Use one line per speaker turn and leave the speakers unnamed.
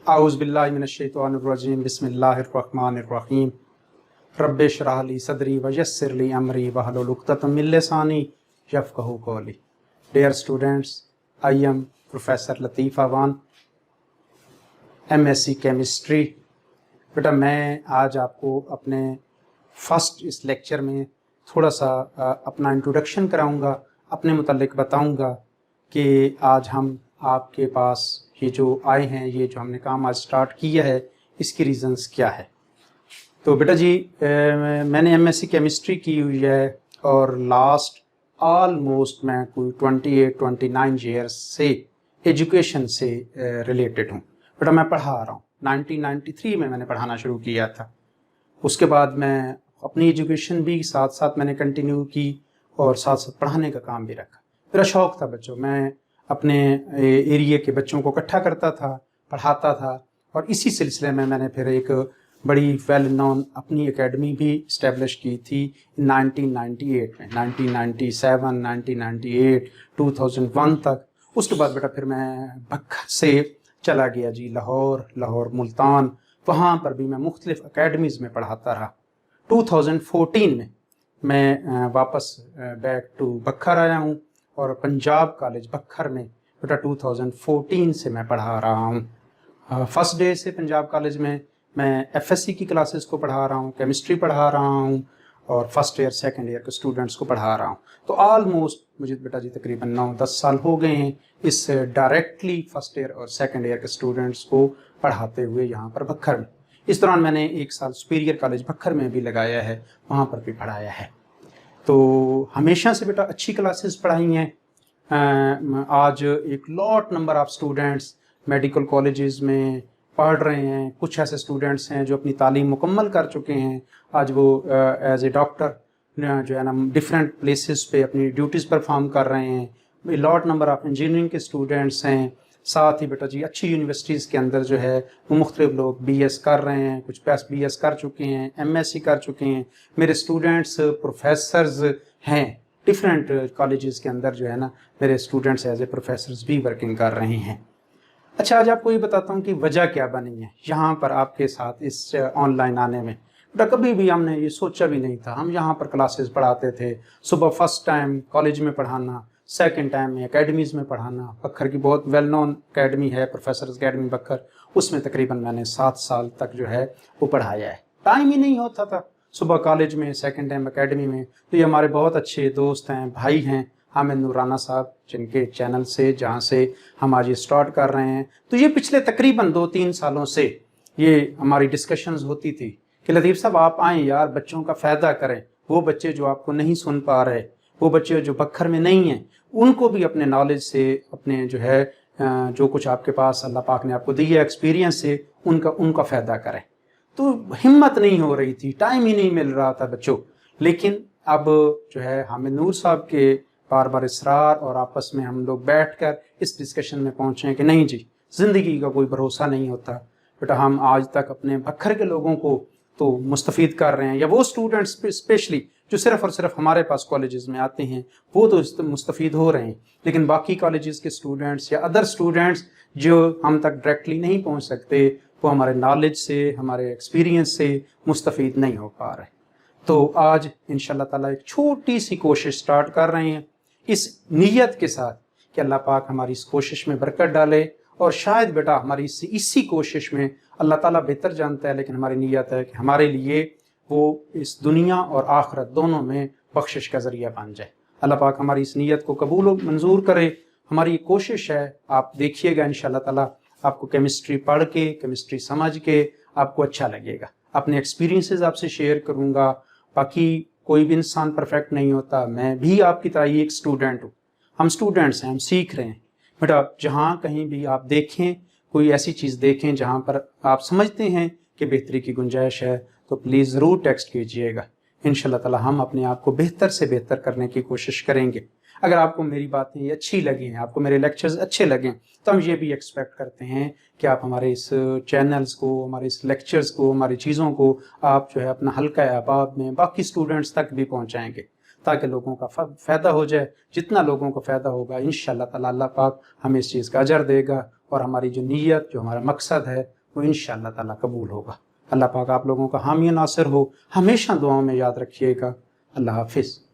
आऊज़ बिल्लाहि मिनश्शैतानिर्रजीम बिस्मिल्लाहिर्रहमानिर्रहीम रब्बि इश्रह ली सदरी व यस्सिर ली अमरी वहलुल उक़दतम मिन लिसानी यफ़क़हू क़ौली। Dear students, I am Professor Latif Awan, MSc chemistry. बेटा मैं आज आपको अपने फर्स्ट इस लेक्चर में थोड़ा सा अपना इंट्रोडक्शन कराऊंगा, अपने मुतालिक बताऊंगा कि आज हम आपके पास ये जो आए हैं, ये जो हमने काम आज स्टार्ट किया है, इसकी रीज़न्स क्या है। तो बेटा जी मैंने MSc केमिस्ट्री की हुई है और लास्ट ऑलमोस्ट मैं कोई 28-29 ईयर्स से एजुकेशन से रिलेटेड हूँ। बेटा मैं पढ़ा रहा हूँ, 1993 में मैंने पढ़ाना शुरू किया था। उसके बाद मैं अपनी एजुकेशन भी साथ साथ मैंने कंटिन्यू की और साथ साथ पढ़ाने का काम भी रखा। मेरा शौक़ था बच्चों, मैं अपने एरिया के बच्चों को इकट्ठा करता था, पढ़ाता था और इसी सिलसिले में मैंने फिर एक बड़ी वेल नोन अपनी एकेडमी भी इस्टेब्लिश की थी 1998 में, 1997, 1998, 2001 तक। उसके बाद बेटा फिर मैं बक्खर से चला गया जी लाहौर, मुल्तान, वहाँ पर भी मैं मुख्तलिफ एकेडमीज़ में पढ़ाता रहा। 2014 में मैं वापस बैक टू बक्खर आया हूँ और पंजाब कॉलेज बक्खर में बेटा 2014 से मैं पढ़ा रहा हूँ। फर्स्ट डे से पंजाब कॉलेज में मैं FSc की क्लासेस को पढ़ा रहा हूँ, केमिस्ट्री पढ़ा रहा हूँ और फर्स्ट ईयर सेकंड ईयर के स्टूडेंट्स को पढ़ा रहा हूँ। तो ऑलमोस्ट मुझे बेटा जी तकरीबन 9-10 साल हो गए हैं इस डायरेक्टली फर्स्ट ईयर और सेकंड ईयर के स्टूडेंट्स को पढ़ाते हुए यहाँ पर बक्खर में। इस दौरान मैंने 1 साल सुपीरियर कॉलेज बक्खर में भी लगाया है, वहाँ पर भी पढ़ाया है। तो हमेशा से बेटा अच्छी क्लासेस पढ़ाई हैं। आज एक lot number of students medical colleges में पढ़ रहे हैं। कुछ ऐसे स्टूडेंट्स हैं जो अपनी तालीम मुकम्मल कर चुके हैं, आज वो एज ए डॉक्टर जो है ना डिफरेंट प्लेसेस पे अपनी ड्यूटीज़ परफॉर्म कर रहे हैं। लॉट नंबर ऑफ इंजीनियरिंग के स्टूडेंट्स हैं। साथ ही बेटा जी अच्छी यूनिवर्सिटीज़ के अंदर जो है वो मुख्तलिफ लोग BS कर रहे हैं, कुछ BS कर चुके हैं, MSc कर चुके हैं। मेरे स्टूडेंट्स प्रोफेसर्स हैं, डिफरेंट कॉलेजेस के अंदर जो है ना मेरे स्टूडेंट्स एज ए प्रोफेसर्स भी वर्किंग कर रहे हैं। अच्छा, आज आपको ये बताता हूँ कि वजह क्या बनी है यहाँ पर आपके साथ इस ऑनलाइन आने में। बेटा कभी भी हमने ये सोचा भी नहीं था। हम यहाँ पर क्लासेस पढ़ाते थे, सुबह फर्स्ट टाइम कॉलेज में पढ़ाना, सेकंड टाइम में एकेडमीज़ में पढ़ाना। बक्खर की बहुत वेल नोन एकेडमी है, प्रोफेसर्स एकेडमी बक्खर, उसमें तकरीबन मैंने 7 साल तक जो है वो पढ़ाया है। टाइम ही नहीं होता था, सुबह कॉलेज में, सेकंड टाइम एकेडमी में। तो ये हमारे बहुत अच्छे दोस्त हैं, भाई हैं, हामिद नूराना साहब, जिनके चैनल से जहाँ से हम आज ये स्टार्ट कर रहे हैं। तो ये पिछले तकरीबन 2-3 सालों से ये हमारी डिस्कशंस होती थी कि लतीफ़ साहब आप आएँ यार, बच्चों का फ़ायदा करें। वो बच्चे जो आपको नहीं सुन पा रहे, वो बच्चे जो बक्खर में नहीं हैं, उनको भी अपने नॉलेज से, अपने जो है जो कुछ आपके पास अल्लाह पाक ने आपको दी है एक्सपीरियंस से, उनका फ़ायदा करें। तो हिम्मत नहीं हो रही थी, टाइम ही नहीं मिल रहा था बच्चों। लेकिन अब जो है हामिद नूर साहब के बार बार इसरार और आपस में हम लोग बैठकर इस डिस्कशन में पहुंचे हैं कि नहीं जी, ज़िंदगी का कोई भरोसा नहीं होता। बेटा हम आज तक अपने बक्खर के लोगों को तो मुस्तफ़ीद कर रहे हैं, या वो स्टूडेंट्स स्पेशली जो सिर्फ़ और सिर्फ हमारे पास कॉलेजेस में आते हैं वो तो मुस्तफ़ीद हो रहे हैं, लेकिन बाकी कॉलेजेस के स्टूडेंट्स या अदर स्टूडेंट्स जो हम तक डायरेक्टली नहीं पहुँच सकते, वो हमारे नॉलेज से, हमारे एक्सपीरियंस से मुस्तफ़ीद नहीं हो पा रहे। तो आज इंशाअल्लाह ताला एक छोटी सी कोशिश स्टार्ट कर रहे हैं इस नीयत के साथ कि अल्लाह पाक हमारी इस कोशिश में बरकत डाले। और शायद बेटा हमारी इसी कोशिश में अल्लाह ताला बेहतर जानता है, लेकिन हमारी नीयत है कि हमारे लिए वो इस दुनिया और आखिरत दोनों में बख्शिश का ज़रिया बन जाए। अल्लाह पाक हमारी इस नीयत को कबूल और मंजूर करे। हमारी कोशिश है, आप देखिएगा इंशाअल्लाह ताला आपको केमिस्ट्री पढ़ के, केमिस्ट्री समझ के आपको अच्छा लगेगा। अपने एक्सपीरियंसेस आपसे शेयर करूँगा। बाकी कोई भी इंसान परफेक्ट नहीं होता, मैं भी आपकी तरह ही एक स्टूडेंट हूँ। हम स्टूडेंट्स हैं, हम सीख रहे हैं। बेटा जहाँ कहीं भी आप देखें, कोई ऐसी चीज़ देखें जहाँ पर आप समझते हैं कि बेहतरी की गुंजाइश है, तो प्लीज़ ज़रूर टेक्स्ट कीजिएगा। इंशाअल्लाह ताला हम अपने आप को बेहतर से बेहतर करने की कोशिश करेंगे। अगर आपको मेरी बातें अच्छी लगें, आपको मेरे लेक्चर्स अच्छे लगें, तो हम ये भी एक्सपेक्ट करते हैं कि आप हमारे इस चैनल्स को, हमारे इस लेक्चर्स को, हमारी चीज़ों को आप जो है अपना हल्का अहबाब में बाकी स्टूडेंट्स तक भी पहुँचाएँगे, ताकि लोगों का फ़ायदा हो जाए। जितना लोगों को फ़ायदा होगा इंशाअल्लाह ताला अल्लाह पाक हमें इस चीज़ का अजर देगा और हमारी जो नीयत, जो हमारा मकसद है, وہ انشاءاللہ تعالیٰ قبول ہوگا۔ اللہ پاک آپ لوگوں کا حامی و ناصر ہو، ہمیشہ دعاؤں میں یاد رکھیے گا۔ اللہ حافظ۔